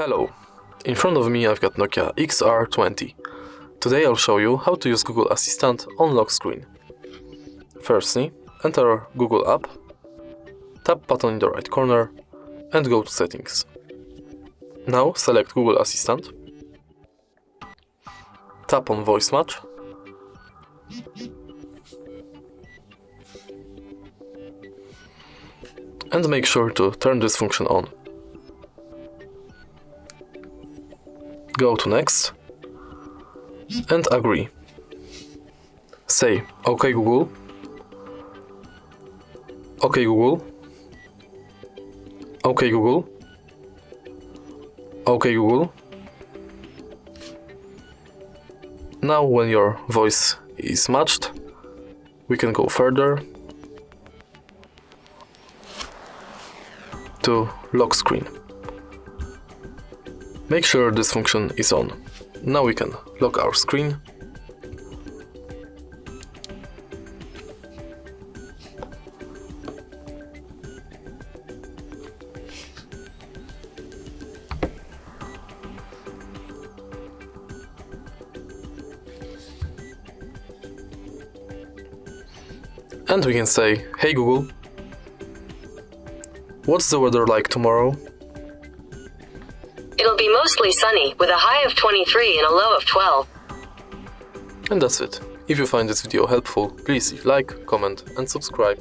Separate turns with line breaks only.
Hello, in front of me I've got NOKIA XR20. Today I'll show you how to use Google Assistant on lock screen. Firstly, enter Google app, tap button in the right corner and go to settings. Now select Google Assistant, tap on voice match, and make sure to turn this function on. Go to next and agree. Say OK Google, OK Google, OK Google, OK Google. Now when your voice is matched, we can go further to lock screen. Make sure this function is on. Now we can lock our screen. And we can say, "Hey Google, what's the weather like tomorrow?"
It'll be mostly sunny, with a high of 23 and a low of 12.
And that's it. If you find this video helpful, please leave like, comment and subscribe.